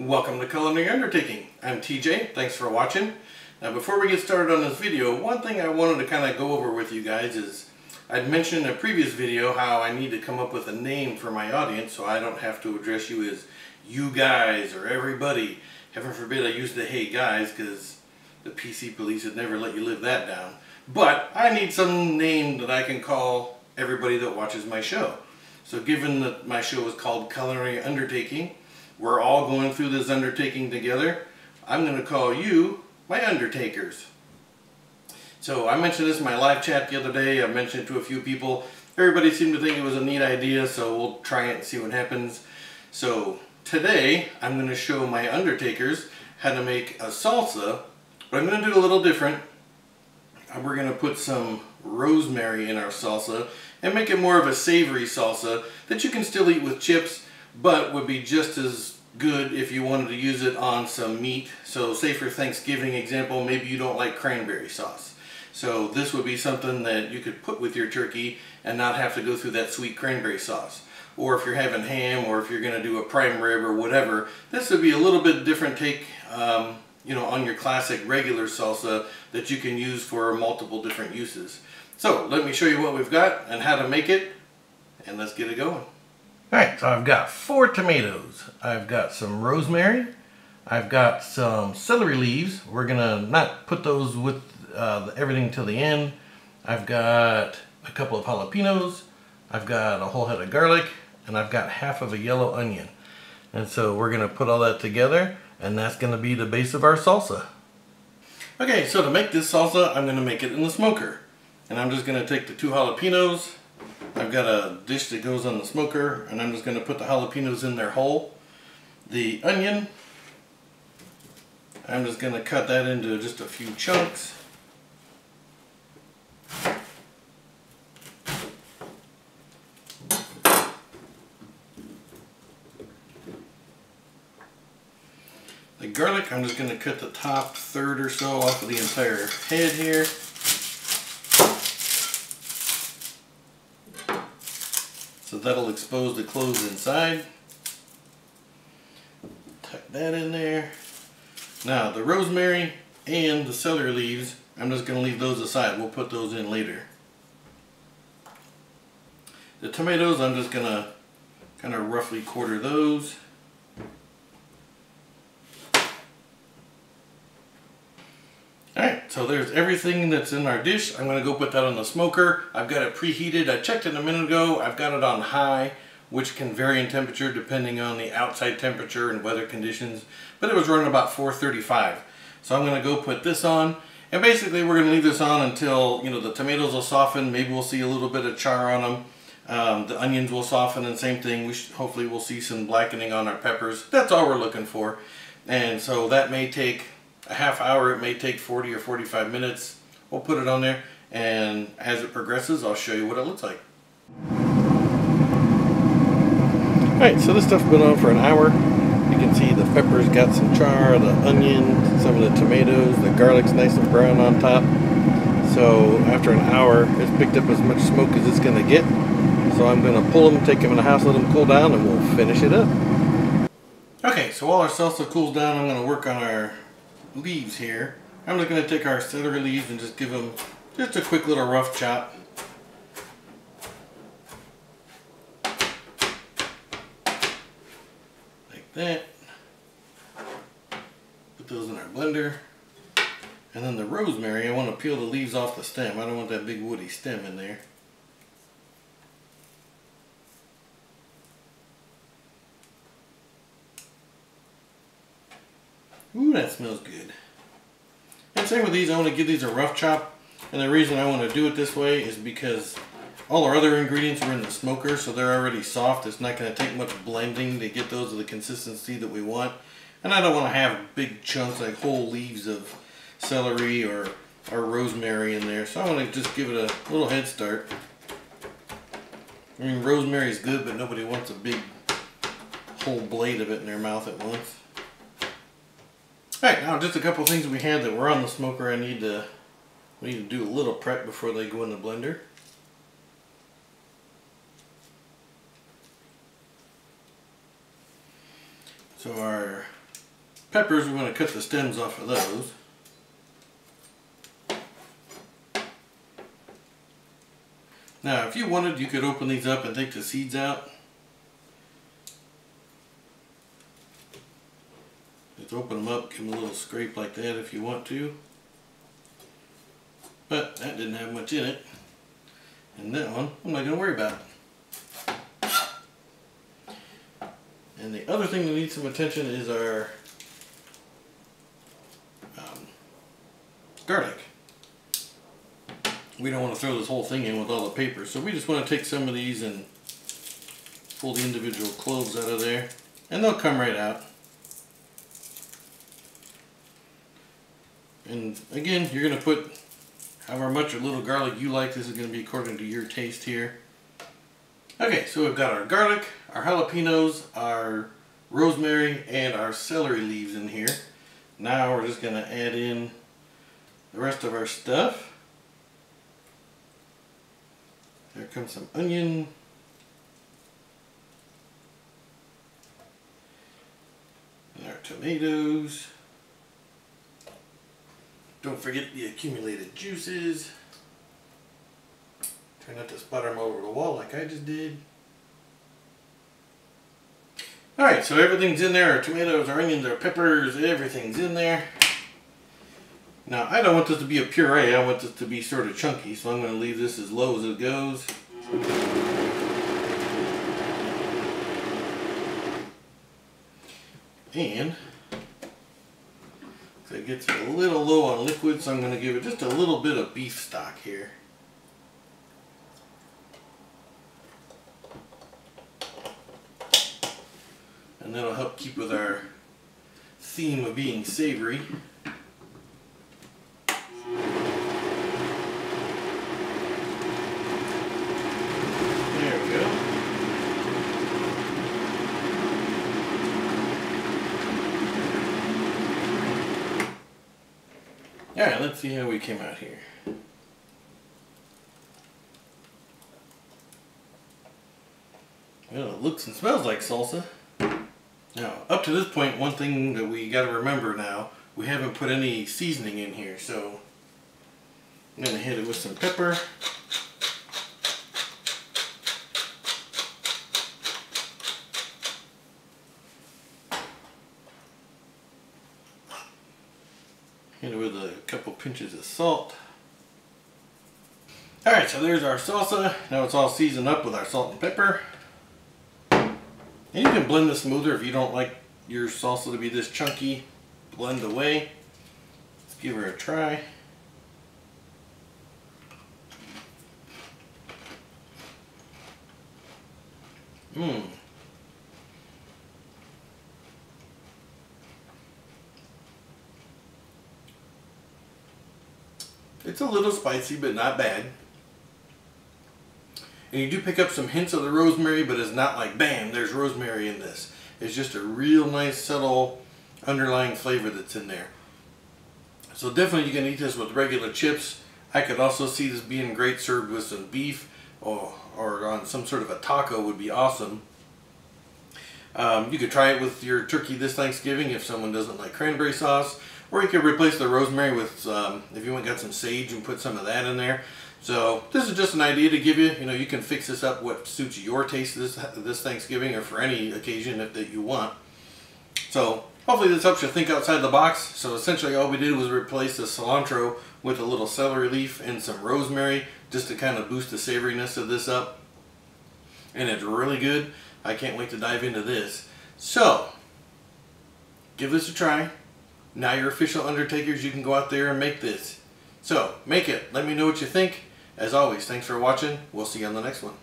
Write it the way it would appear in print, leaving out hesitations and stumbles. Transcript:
Welcome to Culinary Undertaking. I'm TJ. Thanks for watching. Now before we get started on this video, one thing I wanted to kind of go over with you guys is I'd mentioned in a previous video how I need to come up with a name for my audience so I don't have to address you as you guys or everybody. Heaven forbid I use the hey guys, because the PC police would never let you live that down. But I need some name that I can call everybody that watches my show. So given that my show is called Culinary Undertaking, we're all going through this undertaking together, I'm going to call you my Undertakers. So I mentioned this in my live chat the other day. I mentioned it to a few people. Everybody seemed to think it was a neat idea, so we'll try it and see what happens. So today I'm going to show my Undertakers how to make a salsa, but I'm going to do it a little different. We're going to put some rosemary in our salsa and make it more of a savory salsa that you can still eat with chips, but would be just as good if you wanted to use it on some meat. So say for Thanksgiving example, maybe you don't like cranberry sauce. So this would be something that you could put with your turkey and not have to go through that sweet cranberry sauce. Or if you're having ham, or if you're going to do a prime rib or whatever, this would be a little bit different take you know, on your classic regular salsa that you can use for multiple different uses. So let me show you what we've got and how to make it, and let's get it going. Alright, so I've got 4 tomatoes, I've got some rosemary, I've got some celery leaves. We're gonna not put those with everything till the end. I've got a couple of jalapenos, I've got a whole head of garlic, and I've got half of a yellow onion. And so we're gonna put all that together, and that's gonna be the base of our salsa. Okay, so to make this salsa, I'm gonna make it in the smoker. And I'm just gonna take the 2 jalapenos. I've got a dish that goes on the smoker, and I'm just going to put the jalapenos in there whole. The onion, I'm just going to cut that into just a few chunks. The garlic, I'm just going to cut the top third or so off of the entire head here. So that'll expose the cloves inside. Tuck that in there. Now the rosemary and the celery leaves, I'm just going to leave those aside. We'll put those in later. The tomatoes, I'm just going to kind of roughly quarter those. Alright, so there's everything that's in our dish. I'm going to go put that on the smoker. I've got it preheated. I checked it a minute ago. I've got it on high, which can vary in temperature depending on the outside temperature and weather conditions. But it was running about 435. So I'm going to go put this on. And basically we're going to leave this on until, you know, the tomatoes will soften. Maybe we'll see a little bit of char on them. The onions will soften, and same thing. Hopefully we'll see some blackening on our peppers. That's all we're looking for. And so that may take a half hour, it may take 40 or 45 minutes. We'll put it on there, and as it progresses, I'll show you what it looks like. Alright, so this stuff's been on for an hour. You can see the peppers got some char, the onion, some of the tomatoes, the garlic's nice and brown on top. So after an hour, it's picked up as much smoke as it's going to get. So I'm going to pull them, take them in the house, let them cool down, and we'll finish it up. Okay, so while our salsa cools down, I'm going to work on our leaves here. I'm just going to take our celery leaves and just give them just a quick little rough chop. Like that. Put those in our blender. And then the rosemary, I want to peel the leaves off the stem. I don't want that big woody stem in there. Ooh, that smells good. And same with these, I want to give these a rough chop. And the reason I want to do it this way is because all our other ingredients are in the smoker, so they're already soft. It's not going to take much blending to get those to the consistency that we want. And I don't want to have big chunks like whole leaves of celery or rosemary in there. So I want to just give it a little head start. I mean, rosemary is good, but nobody wants a big whole blade of it in their mouth at once. Alright, now just a couple things we had that were on the smoker we need to do a little prep before they go in the blender. So our peppers, we want to cut the stems off of those. Now, if you wanted, you could open these up and take the seeds out. Just open them up, give them a little scrape like that if you want to. But that didn't have much in it. And that one, I'm not going to worry about. And the other thing that needs some attention is our garlic. We don't want to throw this whole thing in with all the paper, so we just want to take some of these and pull the individual cloves out of there, and they'll come right out. And again, you're going to put however much or little garlic you like. This is going to be according to your taste here. Okay, so we've got our garlic, our jalapenos, our rosemary, and our celery leaves in here. Now we're just going to add in the rest of our stuff. There comes some onion. And our tomatoes. Don't forget the accumulated juices. Try not to splatter them over the wall like I just did. Alright, so everything's in there. Our tomatoes, our onions, our peppers, everything's in there. Now, I don't want this to be a puree. I want this to be sort of chunky, so I'm going to leave this as low as it goes. And it gets a little low on liquid, so I'm going to give it just a little bit of beef stock here. And that'll help keep with our theme of being savory. There we go. Alright, let's see how we came out here. Well, it looks and smells like salsa. Now, up to this point, one thing that we got to remember now, we haven't put any seasoning in here, so I'm going to hit it with some pepper. Hit it with a couple pinches of salt. Alright, so there's our salsa. Now it's all seasoned up with our salt and pepper. And you can blend this smoother if you don't like your salsa to be this chunky. Blend away. Let's give her a try. It's a little spicy, but not bad. And you do pick up some hints of the rosemary, but it's not like, bam, there's rosemary in this. It's just a real nice, subtle, underlying flavor that's in there. So definitely you can eat this with regular chips. I could also see this being great served with some beef, or on some sort of a taco would be awesome. You could try it with your turkey this Thanksgiving if someone doesn't like cranberry sauce. Or you could replace the rosemary with, if you want, got some sage and put some of that in there. So this is just an idea to give you. You know, you can fix this up what suits your taste this Thanksgiving or for any occasion that you want. So hopefully this helps you think outside the box. So essentially all we did was replace the cilantro with a little celery leaf and some rosemary just to kind of boost the savoriness of this up. And it's really good. I can't wait to dive into this. So give this a try. Now you're official undertakers. You can go out there and make this. So make it. Let me know what you think. As always, thanks for watching. We'll see you on the next one.